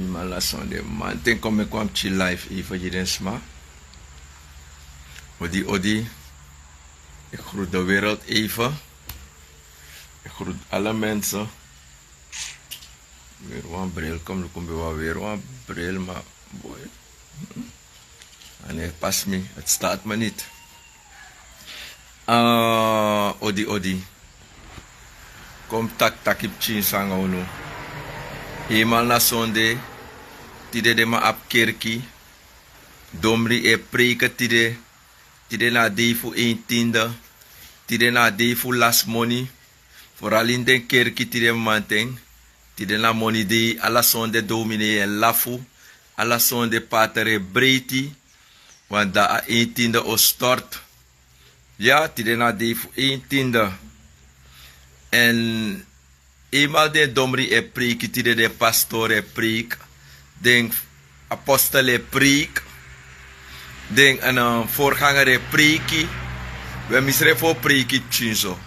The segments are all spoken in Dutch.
Mala Sunday. Man, denk kom ik kwam chill live even hier in Sma. Odi. Ik groet de wereld even. Ik groet alle mensen. Weer een bril. Kom bij weer een bril, maar boy. En het past me. Het staat me niet. Odi. Kom tak ip chin sanga unu. Eenmaal na Sunday. Tide de ma ap kerki. Domri e preken tide. Tide na day fu 1/10. Tide na day fu last money. Vooral in den kerki tide manteng. Tide na money day. Alla Sunday domine en lafu. Alla Sunday patere breiti. Want da a 1/10 o stort. Ja, tide na day fu 1/10. En eenmaal de domri e preek, tide de pastor e preek, den apostel e preek, den een voorganger e preeki, we misre voor preeki chinso.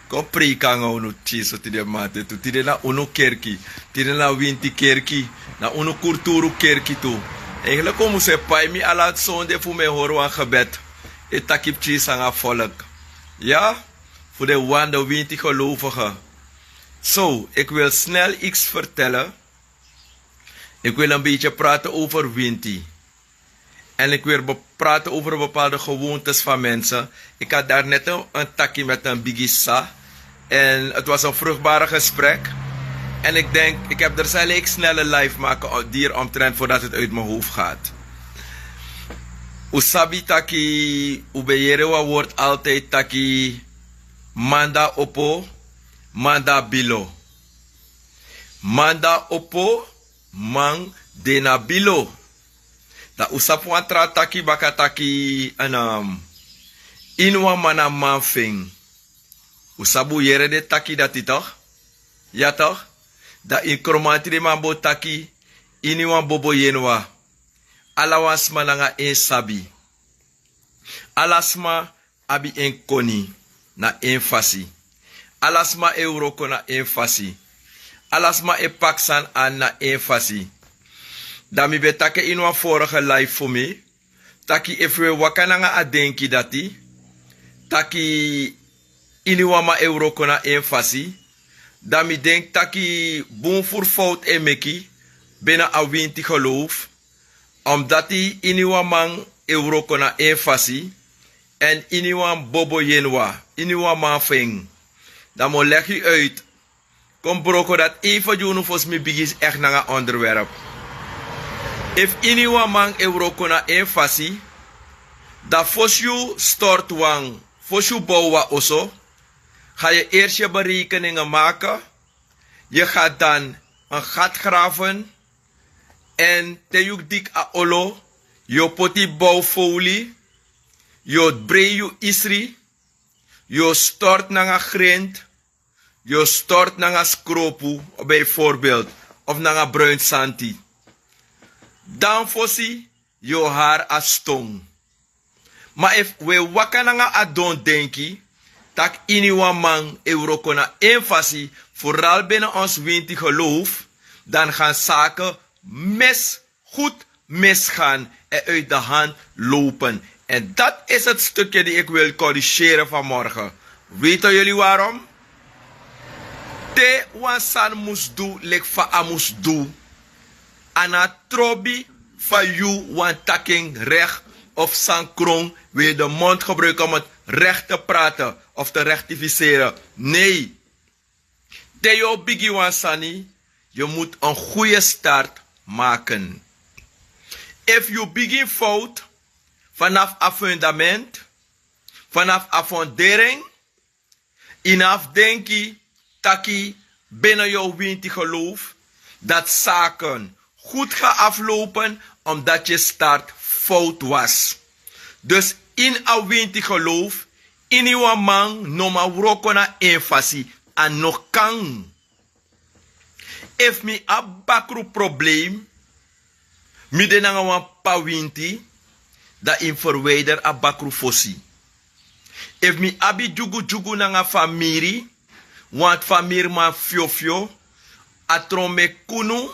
Kom preek aan unu chinso tide mate tu, tide na unu kerki, tide na winti kerki, na unu kulturu kerki tu. Eigenlijk kom se pai mi ala zonde fu me horen aan gebed, e takip chisanga volk. Ja? Voor de winde gelovigen. Zo, ik wil snel iets vertellen. Ik wil een beetje praten over winti. En ik wil praten over bepaalde gewoontes van mensen. Ik had daar net een takkie met een bigissa. En het was een vruchtbare gesprek. En ik denk, ik heb er zelf een snelle live maken dieromtrend voordat het uit mijn hoofd gaat. Usabi taki, ubeyerewa wordt altijd taki. Manda opo, manda bilo. Manda opo, man dena bilo. Da usapu antra taki bakataki anam. Inwa mana manfing. Usabu yere de taki dati toch? Ja toch? Da in kromati de mambo taki. Iniwa bobo yenwa. Alawasma langa en sabi. Alasma abi en koni. Na enfasi. Alasma euroko na enfasi. Alasma e paksan an na enfasi. Dami betake inwa vorige live voor me. Taki efwe wakananga adenki dati. Taki iniwama euroko na enfasi. Dami denk taki boom voor fout e meki. Bena a winti geloof. Omdat iniwamang euroko na enfasi. En iniwan bobo yenwa. Iniwan manfing. Dan moet leg je uit. Kom broko dat even doen volgens mij begis echt naar een onderwerp. If iniwan man euroko na enfasi. Dan fos je stort wang. Fos je bouwa oso. Ga je eerst je berekeningen maken. Je gaat dan een gat graven. En te juk dik a olo. Je poti bouwfolie. Je brei je isri. Je stort naar een grind. Je stort naar een skropu. Bijvoorbeeld. Of naar een bruin santi. Dan fossi. Je haar als stong. Maar if we wakker naar een adon denki. Tak iniwa man euroko na enfasi. Vooral binnen ons winti geloof. Dan gaan zaken goed misgaan. En uit de hand lopen. En dat is het stukje die ik wil corrigeren vanmorgen. Weten jullie waarom? Te wansan moest doen, lek fa amus doen. Ana trobi van you wan taking recht of sankrong. Wil je de mond gebruiken om het recht te praten of te rectificeren? Nee. Te yo bigi wansani, je moet een goede start maken. If you begin fout. Vanaf een fundament, vanaf een fundering, inaf denki, taki, binnen jouw winti geloof, dat zaken goed gaan aflopen, omdat je start fout was. Dus in een winti geloof, in uw man, noma wrokona enfasi, en nog kan. If me a bakru probleem, mi denanga wan pa winti, dat in verwijder a bakru fossi. If mi abi jugu nanga famiri, want famir ma fio, a trome kunu,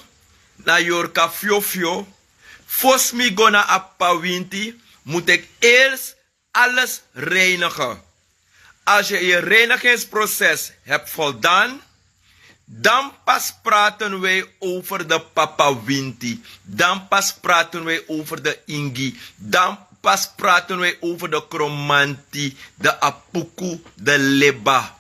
na yorka fio. Fos mi gona appa winti, moet ik eerst alles reinigen. Als je je reinigingsproces hebt voldaan, dan pas praten wij over de papa winti. Dan pas praten wij over de ingi. Dan pas praten wij over de kromanti, de apuku, de leba.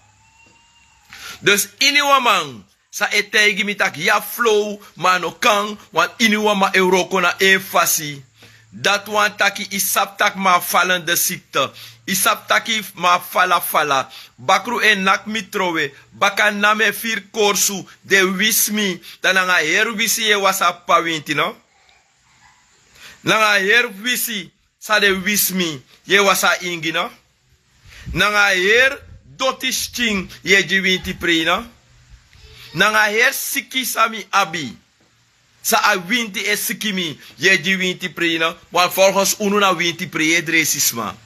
Dus iniwamang, sa etegi mitak ya flow, mano kang, want iniwama euroko na enfasi. Dat wan taki isap tak ma vallende ziekte. Isap taki ma fala. Bakru en nak mitrowe. Baka name fir korsu de wismi. Dan nga her wisi ye wasa pawinti no. Nanga her wisi sa de wismi ye wasa ingi no. Nanga her doti sting ye jiwinti pri no. Nanga her siki sami abi. Sa a winti e sikimi, je di winti prina, want volgens unu na winti pre dresisma.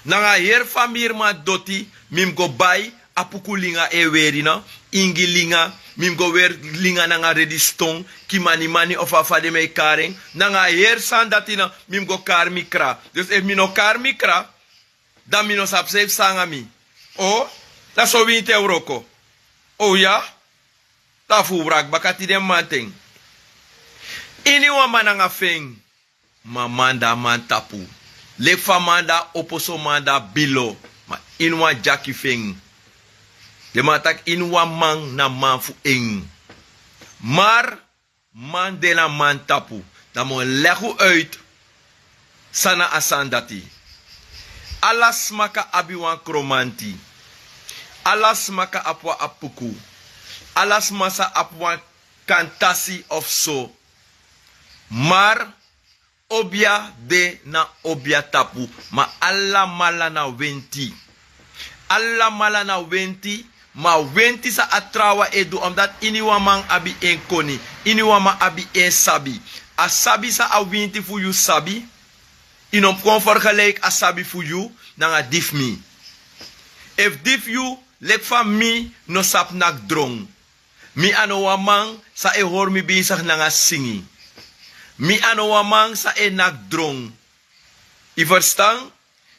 Nanga her famir ma doti, mim go bay, apukulinga e werina, ingilinga, mim go wer linga nanga redistong, ki mani of afade me karing, nanga her sandatina, mim go karmikra. Dus if mino karmikra, dan mino sapsef sangami. Oh, dat so €20 ko. Oh ja? Tafu brak bakati dem manting. Iniwa mananga feng, mamanda mantapu. Lefa manda oposo manda bilo, ma inwa jaki feng. De matak inwa mang na manfu eng. Maar man de la mantapu, dan mo legu uit sana asandati. Alas maka abiwan kromanti. Alas maka apwa apuku. Alas masa apwa kantasi of so. Maar obia de na obia tapu, ma alla mala na wenti. Alla mala na wenti, ma wenti sa atrawa edu, omdat iniwamang abi en koni, iniwama abi en sabi. A sabi sa a wenti fu you sabi, inom kon vergelijk a sabi fu you, nanga dif mi. If dif you, lek van mi, no sap nak drong. Mi ano wamang sa e hor mi bezig nanga singi. Mi ano wamang sa enak drong. I verstaan?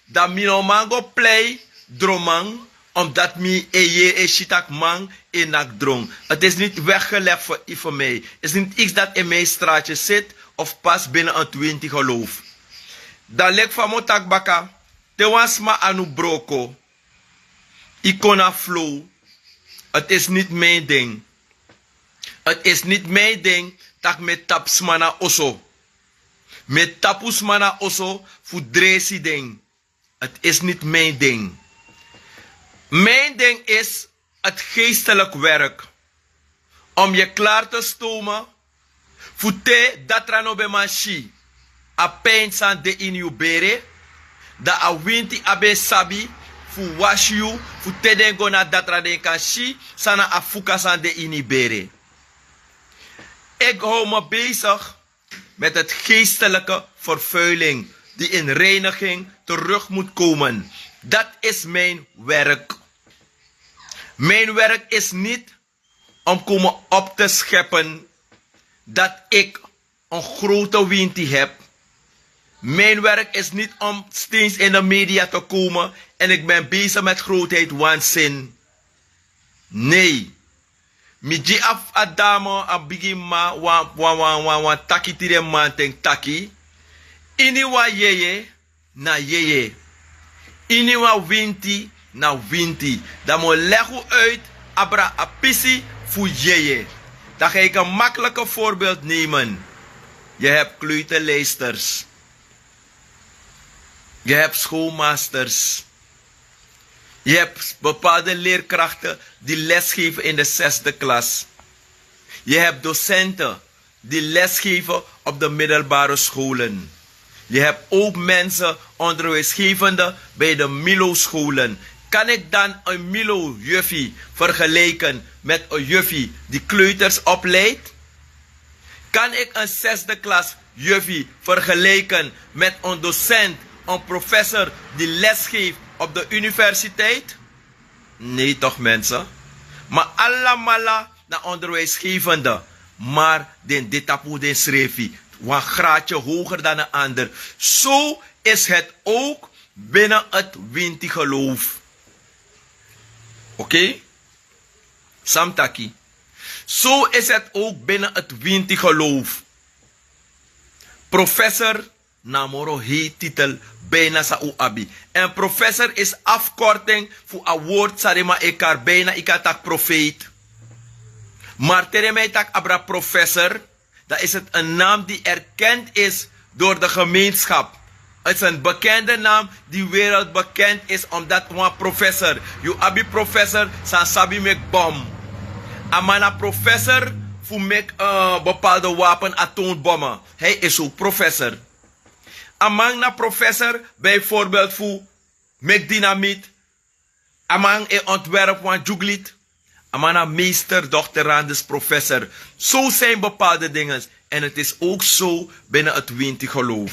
Dat mi no mango play dromang, omdat mi e shitak mang enak drong. Het is niet weggelegd voor mij. Het is niet iets dat in mijn straatje zit of pas binnen een 20 geloof. Dat lek van mo takbaka, te was ma anu broko. Ikona flow. Het is niet mijn ding. Het is niet mijn ding. Tak me taps mana oso. Me tapus mana oso fu dresi ding. Het is niet mijn ding. Mijn ding is het geestelijk werk. Om je klaar te stomen. Fu te datrano be manchi. A pensan de in you bere. Da a winti abe sabi. Fu wash you. Fu te den go na datra den kanchi. Sana a fukasan de in bere. Ik hou me bezig met het geestelijke vervuiling die in reiniging terug moet komen. Dat is mijn werk. Mijn werk is niet om komen op te scheppen dat ik een grote winti heb. Mijn werk is niet om steeds in de media te komen en ik ben bezig met grootheid waanzin. Nee. Miji af adamo abigima wan taki tire manteng taki. Iniwa yeye na yeye. Iniwa winti na winti. Dan mo legu uit abra apisi fu yeye. Dan ga ik een makkelijke voorbeeld nemen. Je hebt kleuterleesters. Je hebt schoolmasters. Je hebt bepaalde leerkrachten die lesgeven in de 6e klas. Je hebt docenten die lesgeven op de middelbare scholen. Je hebt ook mensen, onderwijsgevenden bij de Milo-scholen. Kan ik dan een Milo-juffie vergelijken met een juffie die kleuters opleidt? Kan ik een 6e klas juffie vergelijken met een docent, een professor die lesgeeft op de universiteit? Nee toch mensen? Maar allemaal na onderwijsgevende, maar den detapu den schreefie. Een graadje hoger dan een ander. Zo is het ook binnen het winti geloof. Oké? Samtaki. Zo is het ook binnen het winti geloof. Professor namoro heet titel bijna sa uabi. En professor is afkorting voor een woord sarema ekar bijna ikatak profeet. Maar teremei tak abra professor, dat is het een naam die erkend is door de gemeenschap. Het is een bekende naam die wereldbekend is omdat een professor. You abi professor san sabi mek bom. Amana professor voor mek bepaalde wapen atoombommen. Hij is ook professor. Amang na professor bijvoorbeeld voor mek dynamiet. Amang e ontwerp van juglit. Amana meester, doctorandus, professor. Zo zijn bepaalde dingen. En het is ook zo binnen het winti geloof.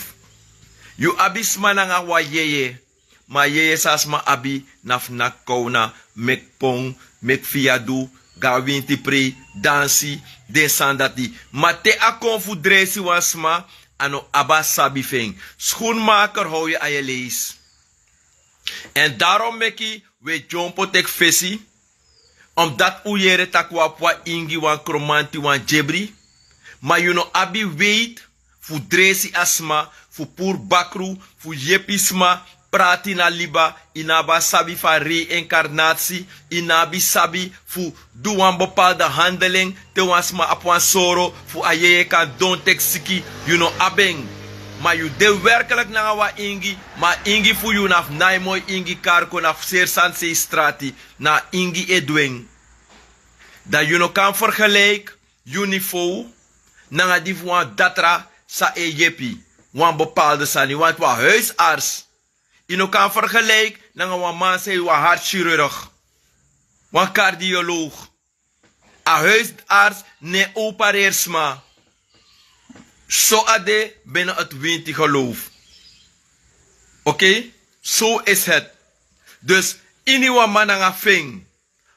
You abis mananga wa yeye. Ma yeye sas ma abi naf nakona mek pong, mek fiadu, ga winti pre, dansi, den sandati. Ma te akon fu dresi wasma ano aba sabi feng. Schoenmaker hou je aan je lees. En daarom meki we jompo tek fesi. Omdat uyere takwapwa ingi wan kromanti wan jebri. Maar you know abi weet fu dresi asma, fu pur bakru, fu yepisma, prati na liba, inaba sabi van reïncarnatie, inabi sabi fu do wan bepaalde handeling, te wansma apwan soro, fu ayeye kan don tek siki, you know abeng. Maar you de werkelijk na wa ingi, maar ingi fu you naf naimoy ingi karko naf sersanse strati, na ingi edwing. Dat you no kan vergelijk, univo, na die wan datra sa e jepi, wan bepaalde sani, want wa huisarts. Je no kan vergelijk, na wan man say wa hartchirurg, wan cardioloog. A huisarts ne opereersma. Zo ade binnen het winti geloof. Oké? Zo is het. Dus, ini wa mananga fing.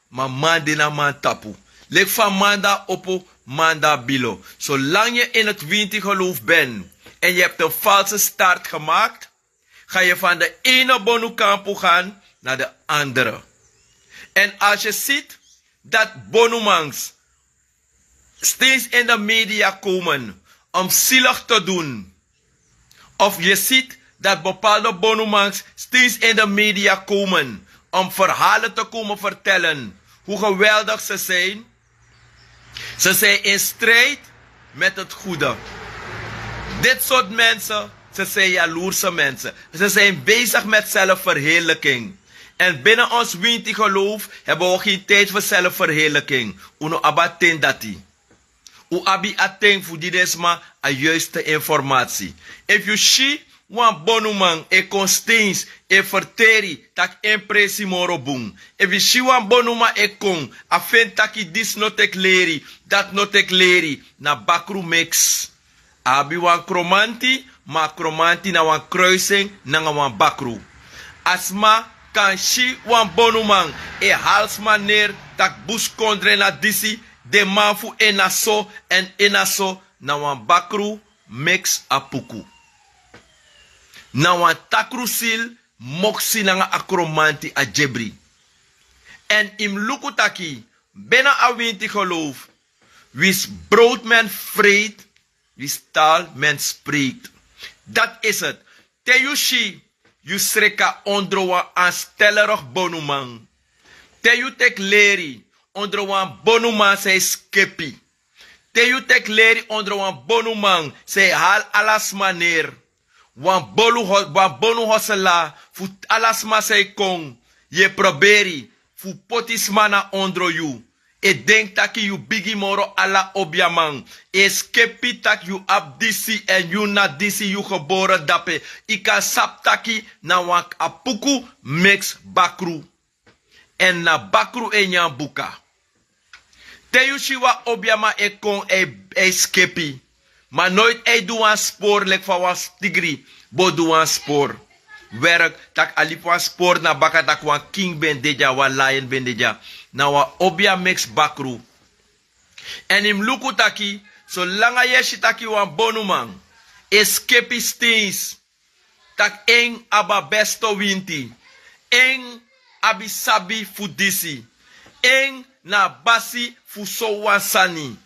Maar man dina man tapu. Lek van manda opo, manda bilo. Zolang je in het winti geloof bent en je hebt een valse start gemaakt, ga je van de ene bonukampo gaan naar de andere. En als je ziet dat bonumangs steeds in de media komen om zielig te doen, of je ziet dat bepaalde bonumangs steeds in de media komen om verhalen te komen vertellen hoe geweldig ze zijn. Ze zijn in strijd met het goede. Dit soort mensen, ze zijn jaloerse mensen. Ze zijn bezig met zelfverheerlijking. En binnen ons winti geloof hebben we geen tijd voor zelfverheerlijking. Uno abaten dati. U abi ateng voor die desma a juiste informatie. If you see wan bonuman e constins e verteri tak impressi moro boom. If you see wan bonuma e kon a fen taki dis notek leri, dat notek leri na bakru mix. Abi wan kromanti, ma kromanti na wan kruising na wan bakru. Asma kan shi wan bonuman e halsman neer tak bus kondre na disi de manfu enaso en enaso na wan bakru mix apuku. Na wan takrusil moksi na nga akromanti a jebri. En im lukutaki, bena a winti geloof, wis brood men vreet, wis taal men spreekt. Dat is het. Te yushi, you sreka ondro wan aanstellerig bonuman. Te you tek leri, ondro wan bonuman say skepi. Te you tek leri ondro wan bonuman say hal alas maner. Wan bonu hosela, fu alasma sei kong, je proberi, fu potisma na ondro you. E denk taki you bigi moro ala obiamang. E skepi tak you abdisi en you na disi you geboren dape. Ika sap taki na wan apuku mix bakru. En na bakru e nyan buka. Te you shiwa obiama e kong e skepi. Maar nooit ei doe een spoor lek van was tigri. Bo doe een spoor. Werk tak alip een spoor na baka tak wan king ben deja, wan lion ben deja. Na wan obia mix bakru. En im luku taki, zolang je taki wan bonumang, escape steens, tak eng aba besto winti, eng abisabi fudisi, eng na basi fu so wan sani,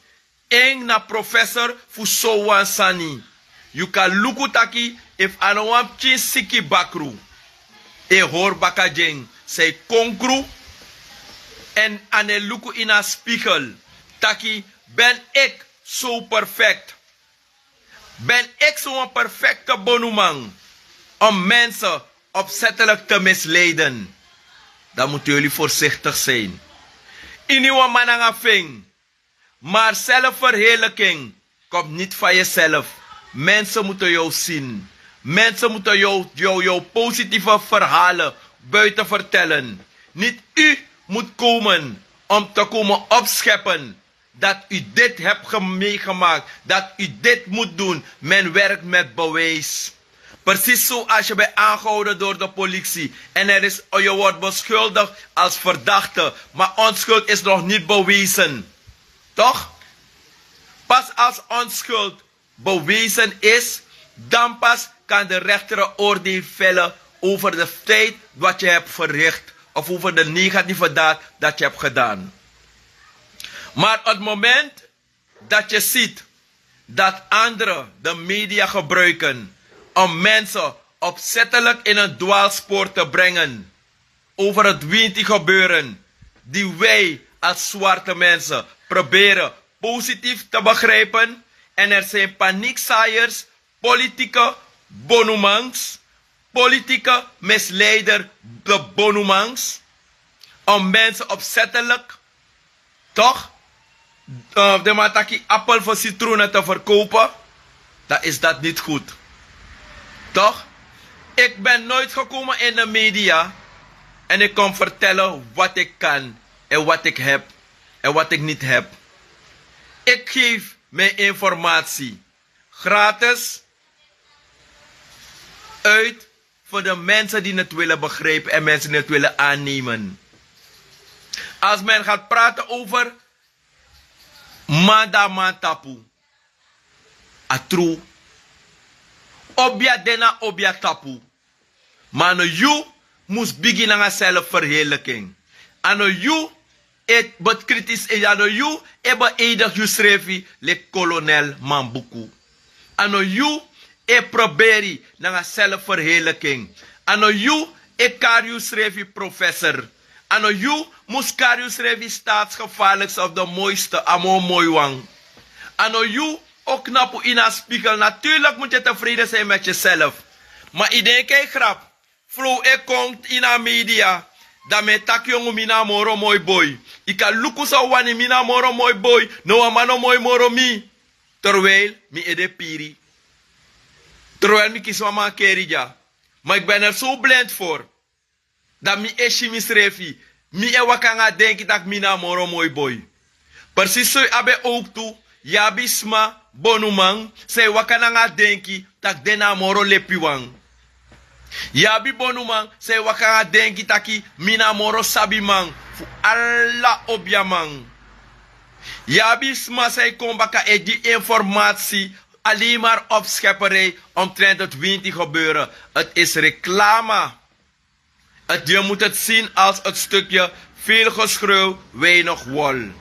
eng na professor fu so wan sani. You kan luku taki if ano wan chin siki bakru, e hor bakajeng, say konkru, en ane luku in a spiegel, taki ben ik zo perfect. Ben ik zo'n perfecte bonumang om mensen opzettelijk te misleiden? Dan moeten jullie voorzichtig zijn. In uw manangafing. Maar zelfverheerlijking komt niet van jezelf. Mensen moeten jou zien. Mensen moeten jou positieve verhalen buiten vertellen. Niet u moet komen om te komen opscheppen dat u dit hebt meegemaakt, dat u dit moet doen. Men werkt met bewijs. Precies zoals je bent aangehouden door de politie en je wordt beschuldigd als verdachte, maar onschuld is nog niet bewezen. Toch? Pas als onschuld bewezen is, dan pas kan de rechter een oordeel vellen over de feit wat je hebt verricht of over de negatieve daad dat je hebt gedaan. Maar op het moment dat je ziet dat anderen de media gebruiken om mensen opzettelijk in een dwaalspoor te brengen over het winti gebeuren die wij als zwarte mensen proberen positief te begrijpen, en er zijn paniekzaaiers, politieke bonumangs, politieke misleider de bonumangs, om mensen opzettelijk, toch, de mataki appel voor citroenen te verkopen, dan is dat niet goed. Toch? Ik ben nooit gekomen in de media en ik kom vertellen wat ik kan en wat ik heb en wat ik niet heb. Ik geef mijn informatie gratis uit voor de mensen die het willen begrijpen en mensen die het willen aannemen. Als men gaat praten over Manda tapu, atru, obia dena obia tapu. Maar no you moest beginnen aan zelfverheerlijking. Ano you het wat kritisch is, ano you eba edig you schreef le kolonel Mambuku. Ano you proberi na zelfverheerlijking. Ano you kariu schreef professor. Ano you moest kariu schreef staatsgevaarlijks of de mooiste amo mooi wang. Ano you ook knapu in een spiegel. Natuurlijk moet je tevreden zijn met jezelf. Maar iedereen kijkt grap. Flow komt in de media. Dat me tak jongu mina moro mooi boy. Ika luku sa wani mina moro mooi boy. No amano mooi moro mi. Terwijl mi ede piri. Terwijl mi kies mama kerija. Maar ik ben er zo blind voor. Dat mi eshi misrefi. Mi e wakanga denki dat mina moro mooi boy. Precies zo abe ook toe. Yabisma bonumang. Say wakanga denki tak dena moro lepiwang. Yabi bonumang, say wakanga denki taki mina moro sabimang fu alla obiamang. Yabi sma say kombaka e die informatie alleen maar opschepperij omtrent het winti gebeuren. Het is reclame. Je moet het zien als het stukje veel geschreeuw, weinig wol.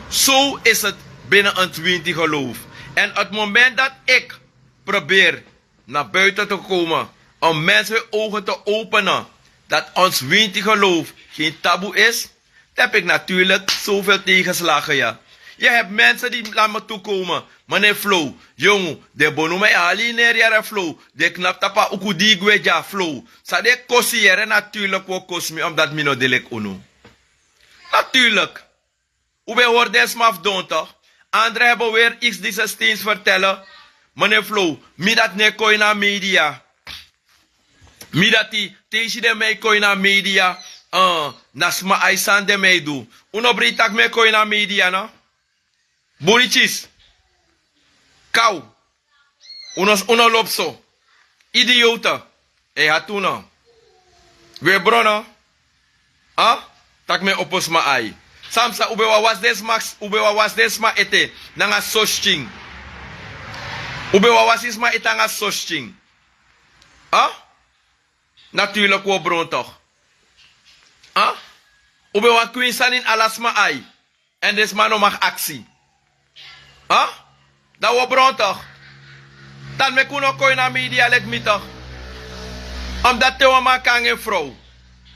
Zo is het binnen een winti geloof. En het moment dat ik probeer naar buiten te komen om mensen hun ogen te openen dat ons winti geloof geen taboe is, heb ik natuurlijk zoveel tegenslagen, ja. Je hebt mensen die naar me toe komen. Meneer Flow, jongen, de bonume alineer Flow. De knap tapa ukudigwe ja Flow. Sa de kosiere natuurlijk ook kosmi omdat mino delek uno. Natuurlijk. Ube hoort des maf don toch? Anderen hebben weer iets die ze steeds vertellen. Meneer Flow, mi dat ne koi na media. Mi dat die teesi de me koi na media. Nasma aisan de me do. Uno britak me koi na media na. Burichis. Kou. Uno lopso. Idiota. Hatuna. We brona. Tak me opos ma ai. Samsa ubewa was desma ete nanga sochting. Ubewa wasisma ete nanga sochting. Natuurlijk wo bron toch. Ubewa kwinsanin alasma ai. En desma no mag actie. Dat wo bron toch. Dan me kuno koi na media lek mi toch. Omdat te wama kange vrouw.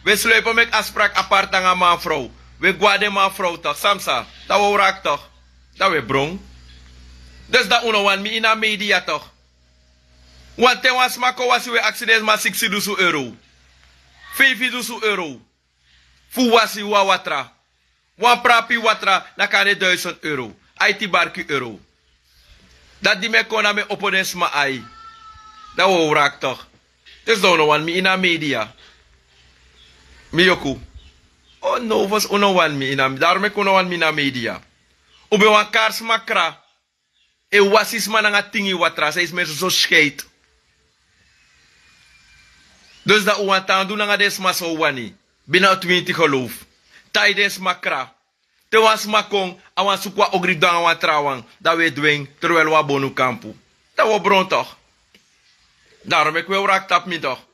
We sluipen met afspraak apart aan mijn vrouw. We guarden mijn vrouw toch. Samsa, dat we raak toch. Dat we bron. Dus dat uno wan mi in de media toch. Want te was mako was we accident maar 60.000 euro. 5.000 euro. Fu wasi wa watra. Wan prapi watra na kane 1.000 euro. IT barki euro. Dat die me kona me opponents ma ai. Dat we raak toch. Dus dat uno wan mi in de media. Miyoku. Oh no, was uno wan mi ina. Daarom ik uno wan mi na media. Ube wan kaars makra. E wasis man nga tingi watra. Ze is meer zo scheid. Dus dat uwan taan doen nga des mas o wani. Binnen 20 geloof. Tai des makra. Te was makong. Awan sukwa ogri dan wan trawang. Dat we dwing. Terwijl wa bonu kampu. Dat we bron toch. Daarom ik wil raak tap mi toch.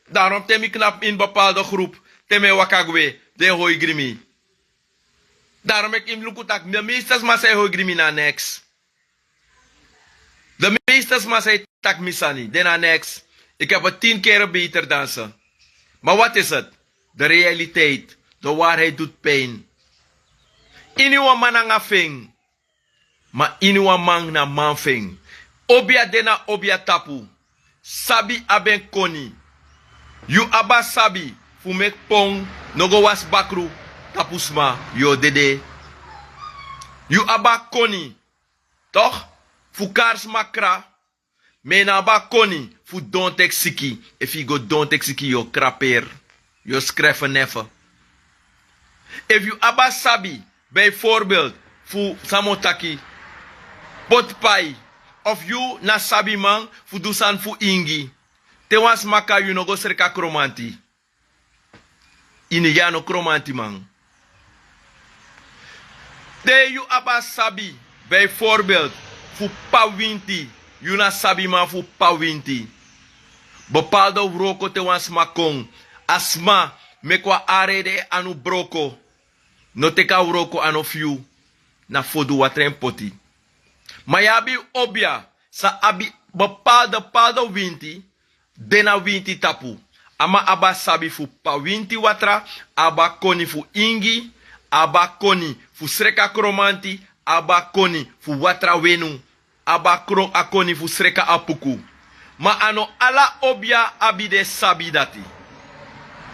Daarom tem ik knap in bepaalde groep. Teme wakagwe, de hoi grimi. Daarom ik in lukutak, de meesters maar zei hoi grimi na next. De meesters maar zei tak misani, de na next. Ik heb het 10 keer beter dansen. Maar wat is het? De realiteit, de waarheid doet pijn. Iniwa mananga fing, maar iniwa man na man fing. Obia dena obia tapu, sabi aben koni. You aba sabi. Fu mek pong, nogo was bakru, tapusma, yo dede. You aba koni, toch? Fu kars makra, mena aba koni, fu don tek siki. If you go don tek siki, yo kraper, yo skreffen neffe. If you aba sabi, bijvoorbeeld, fu samotaki, potpai, of you na sabi man, fu dusan fu ingi. Te was maka, you no go serka kromanti. Inigano kromanti man. Te you aba sabi, bijvoorbeeld, fu pawinti, you na sabi man fu pawinti. Bepaalde roko te wans makong, asma, mekwa arede anu broko, no teka roko anu fiu, na fodu watren poti. Mayabi obia, sa abi bepaalde winti, dena winti tapu. Ama aba sabi fu pawinti watra, aba koni fu ingi, aba koni fu sreka kromanti, aba koni fu watra wenu, aba koni fu sreka apuku. Ma ano ala obia abide sabi dati.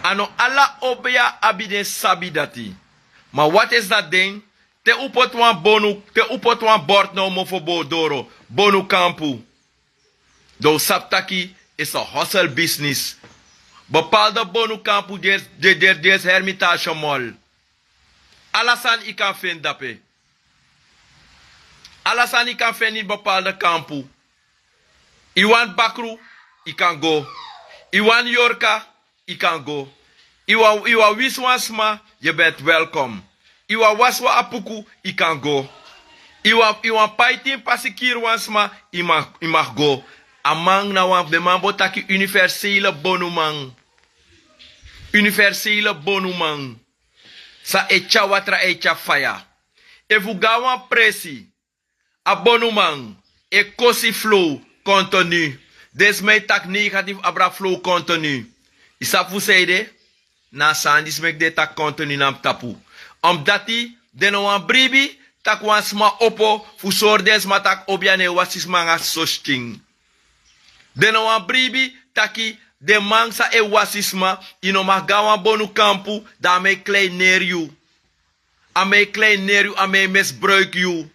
Ano ala obia abide sabi dati. Ma what is that ding? Te upot wan bord no mofo bodoro, bonu kampu. Do saptaki is a hustle business. Bepaalde bonu kampu des Hermitage Mall. Alasan I kan vinden dape. Alasan I kan vinden in bepaalde kampu. Iwan Bakru, I kan go. Iwan Yorka, I kan go. Iwa wiswansma, je bent welkom. Iwa waswa apuku, I kan go. Iwa paitin pasikir wansma, I mag go. Amang na wan de man botaki universele bonumang. Universele bonumang. Sa echa watra echa faya. Efu gawan presi. A bonumang. E kosi flow continu. Des mij tak negatief abra flow continu. Isa fu seide. Na sandis mek de tak continu nam tapu. Omdat die deno wan bribi. Tak wan sma opo. Fu sordes ma tak obiane wasis manga sosting. Deno wan bribi taki de mangsa e wasisma ino magawa bonu kampu da me klein neer you. Ame klein neer you, ame misbruik you.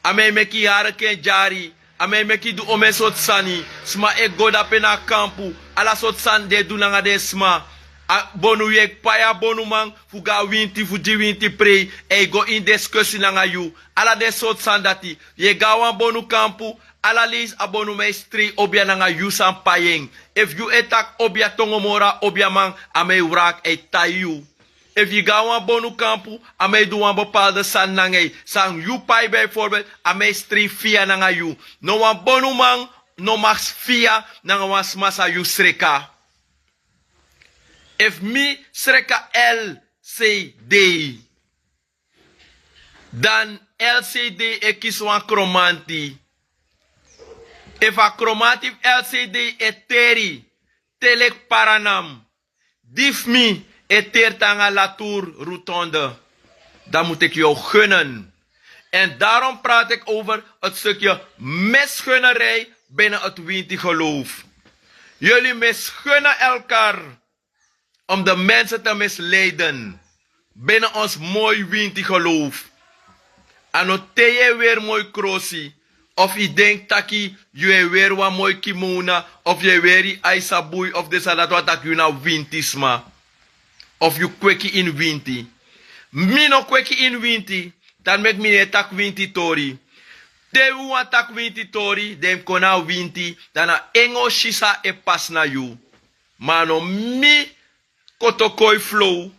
Ame meki hare ken jari. Ame meki du ome sot sani. Sma e goda pena kampu. Ala sot san de du nanga de sma. A bonu yek paya bonu man. Fuga winti fu di winti pre. E go in discussie nanga you. Ala de sot san dati. Ye gawan bonu kampu. Ala lis abonu meistri obia nanga yusan payeng. If you etak obia tongomora obia man ame wrak e tayu. If je gaat aan bonu kampu, aan mij doen een bepaalde san nangai. Sang jupai bijvoorbeeld, aan mij stri via nanga you. No een bonu man, no max via nanga was masa you sreka. If me sreka LCD, dan LCD ik kies een chromanti. If a chromatic LCD eteri, telek paranam, dif mi etertanga latour rotonde, dan moet ik jou gunnen. En daarom praat ik over het stukje misgunnerij binnen het Winti geloof. Jullie misgunnen elkaar om de mensen te misleiden binnen ons mooi Winti geloof. Anoteer je weer mooi krosi. Of je denkt dat je weer wat mooi kimono. Of je weer aisaboei. Of de salat wat je nou wintisma. Of je kweki in winti. Mino kweki in winti. Dan met mine tak winti tori. Te uwa tak winti tori. Dem kona winti. Dan a engo shisa e pas na you. Mano mi kotokoi flow.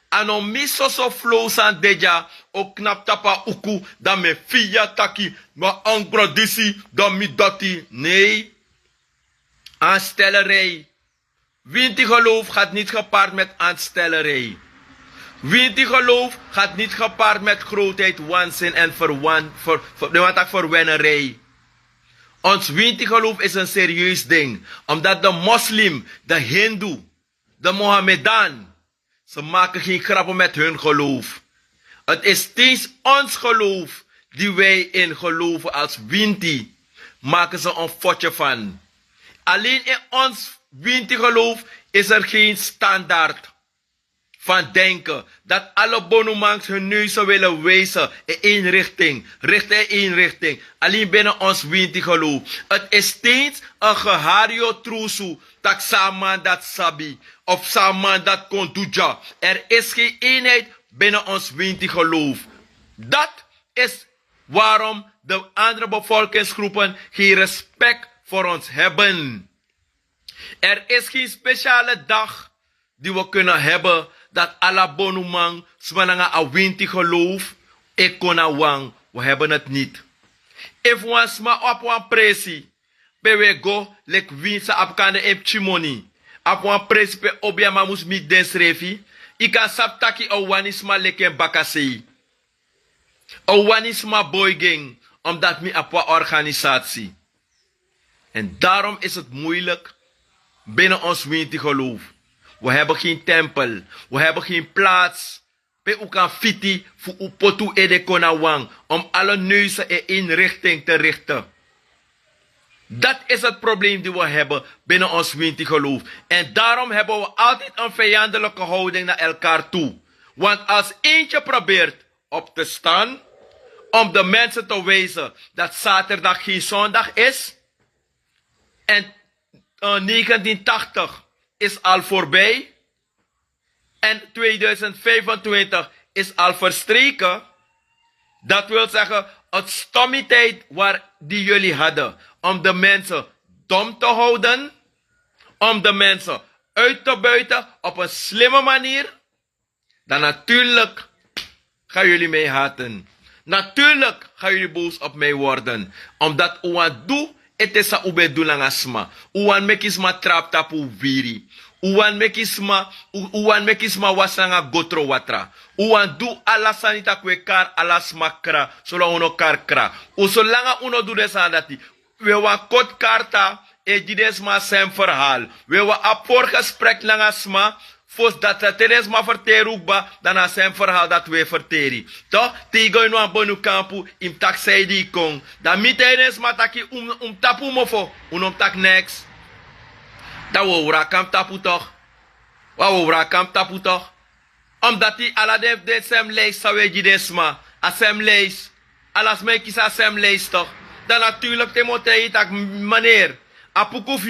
Ano mi soso flow san deja. O knap tapa uku. Dan me fia taki. Maar angradisi. Dan mi dati. Nee. Aanstellerij. Winti geloof gaat niet gepaard met aanstellerij. Winti geloof gaat niet gepaard met grootheid, waanzin en verwennerij. Ons winti geloof is een serieus ding. Omdat de moslim, de hindoe, de mohammedan, ze maken geen grappen met hun geloof. Het is steeds ons geloof die wij in geloven als winti. Maken ze een fotje van. Alleen in ons winti geloof is er geen standaard van denken. Dat alle bonumangs hun neuzen willen wijzen in één richting. Richten in één richting. Alleen binnen ons winti geloof. Het is steeds een gehario trusu. Dat saman dat sabi. Of saman dat kontuja. Er is geen eenheid binnen ons winti geloof. Dat is waarom de andere bevolkingsgroepen geen respect voor ons hebben. Er is geen speciale dag die we kunnen hebben dat alla bonumang smananga a winti geloof ekona wang. We hebben het niet. If we sma op een presi, pe we go lek winsa apkande ep chimoni. Op een presi pe obiama mus mi densrefi. Ika saptaki o wanisma leken bakasei. O wanisma boyging, omdat mi op een organisatie. En daarom is het moeilijk binnen ons winti geloof. We hebben geen tempel. We hebben geen plaats. We kan fiti voor upotu edekonawang. Om alle neuzen in één richting te richten. Dat is het probleem die we hebben binnen ons winti geloof. En daarom hebben we altijd een vijandelijke houding naar elkaar toe. Want als eentje probeert op te staan. Om de mensen te wijzen dat zaterdag geen zondag is. En 1980 is al voorbij. En 2025 is al verstreken. Dat wil zeggen, het stomme tijd waar die jullie hadden. Om de mensen dom te houden. Om de mensen uit te buiten op een slimme manier. Dan natuurlijk gaan jullie mij haten. Natuurlijk gaan jullie boos op mij worden. Omdat uwan doe, het is a ube doe lang asma. Uwan mekisma trap tapu viri. Uwan mekisma wasanga gotro watra. Uwan doe ala sanita kwe kar ala smakra. Zolang uno kar kra. Zolang uno doe desandati. We wan kot karta. E jidesma sem verhaal. We wan apor gesprek lang asma. Fos dat teres ma verterukba, dan a sem verhaal dat we verteri. Toch? Tigo ino a bonu kampu, im tak seidi kong. Dan mitenes ma taki tapu mofo, tak next. Dan we rakam tapu toch? We rakam tapu toch? Omdat die aladef de sem lees sawe jidesma. A sem lees. Alas me kis a sem lees toch? Dan natuurlijk temotei tak meneer. Apukuf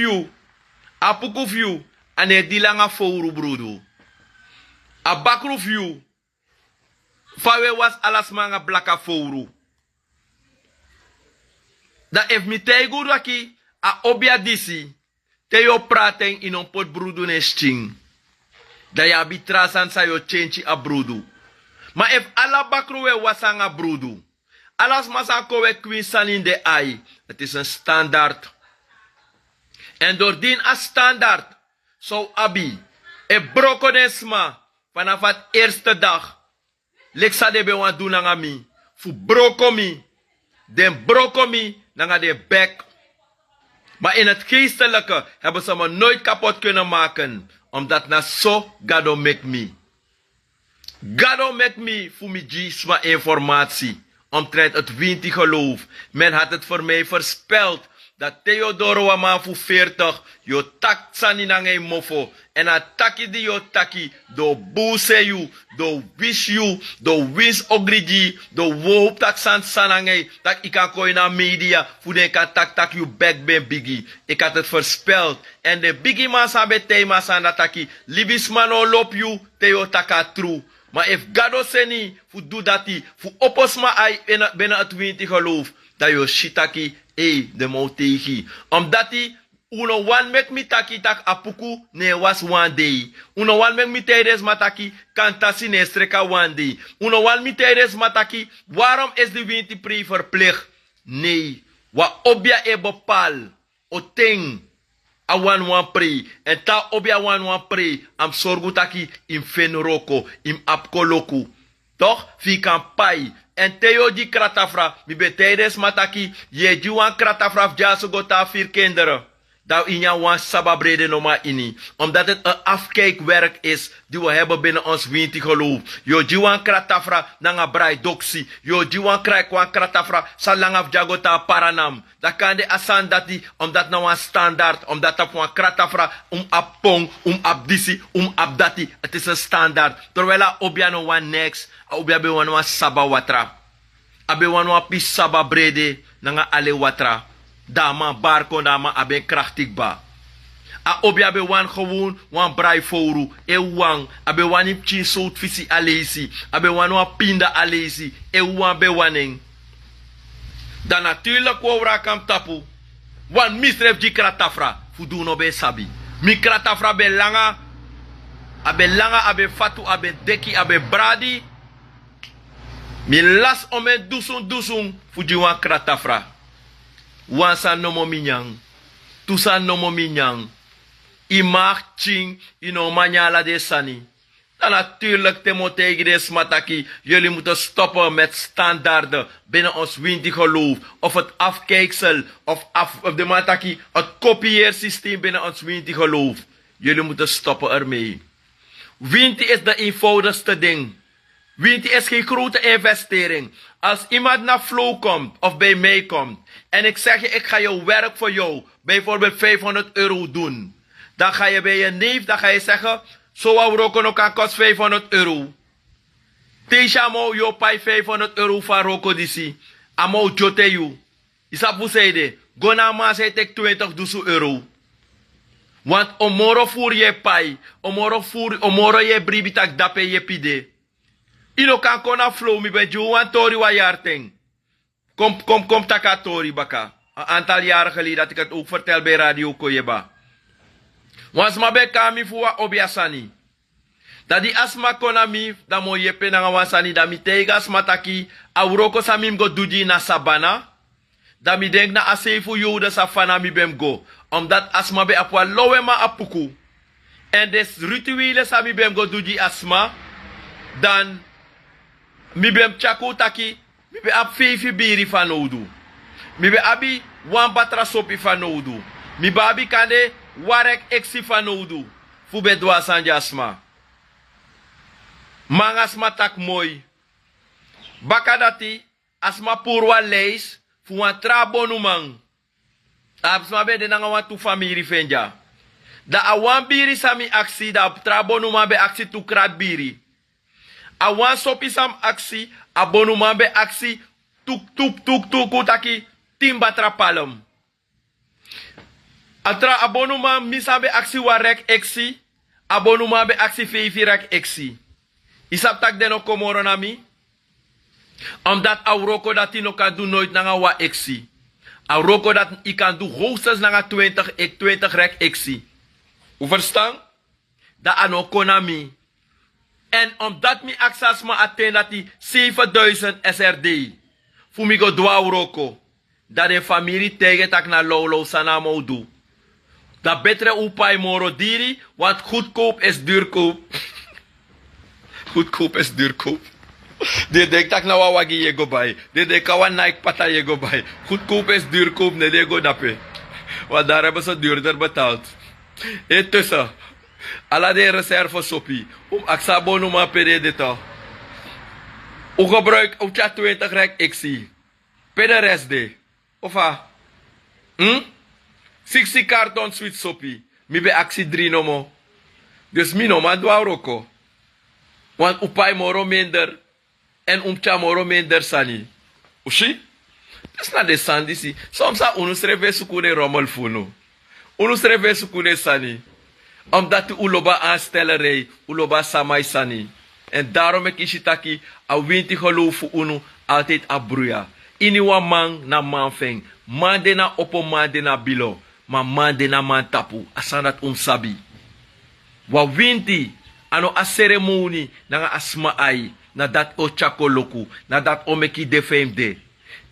you. En het die lange fouru broedu. A bakruf you. Fawe was alas manga blaka fouru. Da if mi teigu waki a obia disi. Te yo praten in on pot broedu ne sting. Da ya bitrasan sa yo chenchi a brudu. Maar if alla bakroe wasanga brudu. Alas masako we kwinsan in de ai. Het is een standaard. En doordien a standaard. Zo abi. E brokonesma. Vanaf het eerste dag. Leksa de be wan doen nanga mi. Fu brokomi. Den brokomi nanga de bek. Maar in het geestelijke hebben ze me nooit kapot kunnen maken. Omdat na zo God make me. God make me voor me gisma informatie. Omtrent het winti geloof. Men had het voor mij voorspeld. Dat Theodoro Wama voor 40. Yo tak sani nange mofo. En ataki di yo taki. Do boose you. Do wish you. Do wish ogrigi. Do woop tak san sanange. Dat ik kan kooi na media. Voor den kan tak you back ben biggie. Ik had het voorspeld. En de biggie man san be thema san nataki. Libis man o lop you. Theo taka true. Maar if Gado seni. Voor do dati. Voor oposma ai binnen het winti geloof. Dat yo shitaki. De moutegi. Omdat die uno wan mek mi taki tak apuku ne was one day. Uno wan mek mi teres mataki kantasi ne streka one day. Uno wan mi teres mataki waarom is de winti pre verplicht? Nee. Wa obia e bepal. O ting. A wan pre. En ta obia wan pre. Am sorgu taki im fenroko. Im apkoloku. Toch? Fi kampai. En Theo die kratafra, mi beteides mataki, je die wan kratafra jaso gota 4 kinderen. Dat in jou wan sababrede no ma ini. Omdat het een afkijkwerk is die we hebben binnen ons winti geloof. Jo die wan kratafra nanga brai doksi. Jo die wan kratafra salangaf jagota paranam. Dat kan de asan dat die, omdat nou een standaard, omdat dat wan kratafra apong, abdisi, abdati. Het is een standaard. Terwijl obja no wan next. Obia be wan saba watra. Abe wan pis saba brede nanga ale watra. Dama barko dama abe krachtig ba. A obia be wan gewoon wan brai foru. E wan abe wan ipchi sout fisi alesi. Abe wan pinda alesi. E wan be waning. Dan natuurlijk wou kam tapu. Wan misref ji kratafra. Fudu no be sabi. Mi kratafra be langa. Abe fatu abe deki abe bradi. Mi las omen dusun fuji wan kratafra. Wan san nomo minyang. Tusan nomo minyang. Imag ching ino manyala de sani. Dan natuurlijk Timothée de smataki. Jullie moeten stoppen met standaarden binnen ons winti geloof. Of het afkijksel. Of de mataki. Het kopieersysteem binnen ons winti geloof. Jullie moeten stoppen ermee. Winti is de eenvoudigste ding. Winti is geen grote investering. Als iemand naar Flow komt of bij mij komt en ik zeg je, ik ga jouw werk voor jou, bijvoorbeeld €500 doen. Dan ga je bij je neef, dan ga je zeggen, zo Roko kan kost €500. Tisha mo yo pai €500 van Roko disi. Amo jote you. Isapu zeide, gona ma zei tek €20,000. Want omoro voer je pai, omoro je bribitak dape je pide. Ino kan kona flow mi ben juwan tori wa jarting. Kom taka tori baka. Een aantal jaren geleden dat ik het ook vertel bij Radio Koyeba. Wans ma be kami fuwa obiasani. Dat die asma kona mi, da mo yepe na wansani da mi teiga asmataki, auroko samim go duji na sabana. Da mi denk na asefu yoda safana mi bem go. Omdat asma be apwa lowe ma apuku. En des rituele sa mi bem go duji asma. Dan mi bem chaku taki, mi be ap fifi biri fanodu. Mi be abi wan batra sopi fanodu. Mi babi kande warek eksi fanodu. Fu be dwa sanjasma. Mangasma tak moy. Bakadati asma purwa leis fu wan trabonumang. Asma be de nanga wan tu famiri fenja. Da awan biri sami aksi da trabonumang be aksi tu krat biri. Awan sopi sam aksi, abonumang be aksi, tuk utaki, timba trapalum. Atra abonumang misam be aksi warek eksi, abonumang be aksi feifirak eksi. Isap tak deno komoro nami? Omdat auroko dat no kan doen nooit nanga wa eksi. Auroko dat I kan doen hoogstens nanga 20 rek eksi. U verstaan? Dat ano konami. En omdat mi access ma aten dat die 7000 SRD. Voor mi go dwa roko. Dat de familie tegen tak na lolo sana mo do. Dat betere upai moro diri, want goedkoop is duurkoop. Goedkoop is duurkoop. De dek tak na wawagi je go bij. De dek kawan Nike pata je go bij. Goedkoop is duurkoop, ne de go dape. Want daar hebben ze duurder betaald. Intussen, alla de reserve soppie. Aksabonu ma pede dit al. U gebruik op chat 20 rek ik zie. Pede rest de. Of ha? 60 karton sweet soppie. Mi be actie 3 no mo. Dus mi no ma dwa roko. Want upai moro minder. En umcha moro minder sani. Ushi? Dat is not de sandi si. Soms a unu sreve suku de rommel funo. Unu sreve suku de sani. Omdat u uloba aanstellerij, uloba samai sani. En daarom ik ishitaki a winti geloof voor unu altijd abruya. Iniwa man na man feng. Man de na opo man de na bilo. Ma man de na man tapu. Asanat sabi. Wa winti ano a ceremony na asma ai. Na dat o chakoloku. Na dat o meki defeemde.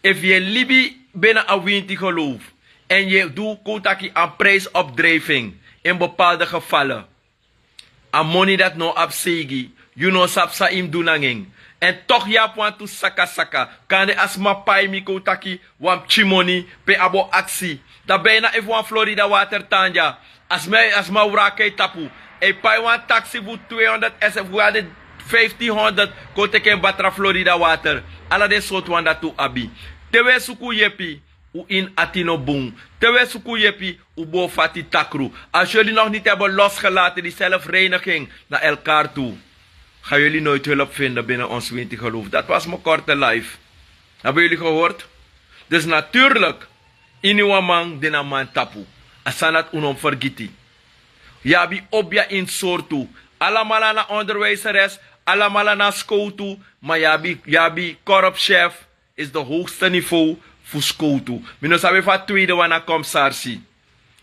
If je libi binnen a winti geloof. En je doet kotaki aan prijsopdrijving. In bepaalde gevallen. A money dat no absegi. You know sapsa im dunanging. En toch ja want to saka saka. Kan de asma pai mi kotaki. Wam chimoni. Pe abo aksi. Da bijna even wan Florida water tanja. Asma urakai tapu. E pai wan taxi voor 200 SF. We hadden 1500. Koteke batra Florida water. Alla de soort wan dat to abi. Tewe suku yepi. U in Atino Boom. Terwijl suku yepi, u bo fati takru. Als jullie nog niet hebben losgelaten, die zelfreiniging naar elkaar toe, gaan jullie nooit hulp vinden binnen ons winti geloof. Dat was mijn korte live. Hebben jullie gehoord? Dus natuurlijk, iniwa man dina man tapu. Asanat unom vergiti. Yabi obja in soortu. Alamala na onderwijzeres, alamala na school toe. Maar yabi korpschef is de hoogste niveau. Fuscoto. Mino sabe fa tweede wana komsarsi.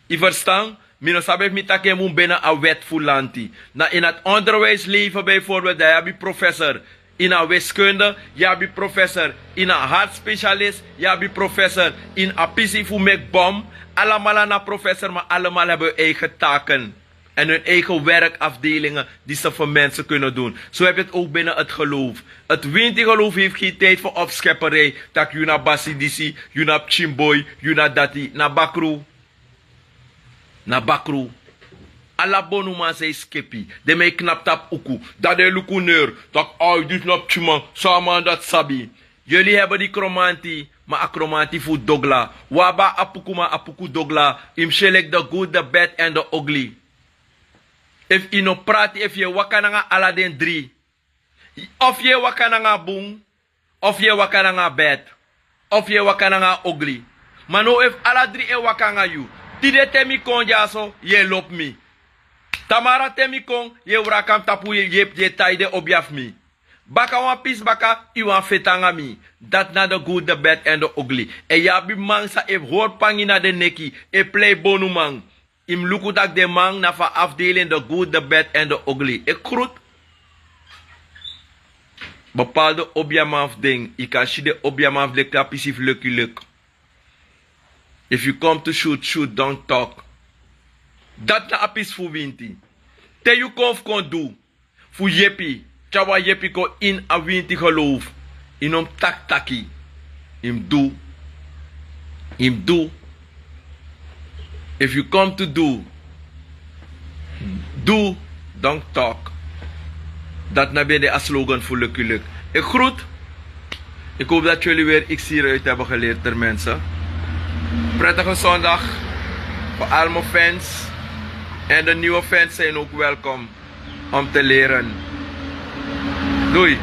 I verstaan? Mino sabe mi take mun binnen a wet fulanti. Na in het onderwijsleven bijvoorbeeld, daar heb je professor in een wiskunde, je hebt je professor in een hartspecialist, je hebt je professor in een pisi fu mek bom. Allemaal na professor, maar allemaal hebben eigen taken. En hun eigen werkafdelingen die ze voor mensen kunnen doen. Zo heb je het ook binnen het geloof. Het winti geloof heeft geen tijd voor opschepperij. Dat je naar Basidisi, je naar Chimboy, je naar Dati, naar Bakru. Naar Bakru. Alla bonu man say skippy. De me knap tap uku. Dat de luku neur. Dat ai dit nap chima. Saman dat sabi. Jullie hebben die kromanti. Maar akromanti voor dogla. Waba apuku ma apuku dogla. Im select the good, the bad and the ugly. If je no praat, if je wakananga ala den 3. Of je wakananga boom. Of je wakananga bad. Of je wakananga ugly. Maar no if ala 3 e wakanga you. Tide temi konja so, ye lop mi. Tamara temi kon, ye wakam tapu ye taide obiaf mi. Baka wan pis baka, you wan fetanga mi. Dat na the good, the bad and the ugly. E yabi man sa if hoor pangi na de neki. E play bonu man. Im lukutak de man na va afdeling the good, the bad and the ugly. Ik groet. Bepaalde objamaf ding. Ik kan je de objamaf de kapisief lucky. If you come to shoot, shoot, don't talk. Dat na apis fu winti. Te you kon do. Fu yepi. Chawa yepi ko in a winti geloof. Inom tak taki. Im do. Im do. If you come to do, don't talk. Dat na ben de slogan voor Lucky. Ik groet. Ik hoop dat jullie weer iets hieruit hebben geleerd, ter mensen. Prettige zondag voor al mijn fans. En de nieuwe fans zijn ook welkom om te leren. Doei.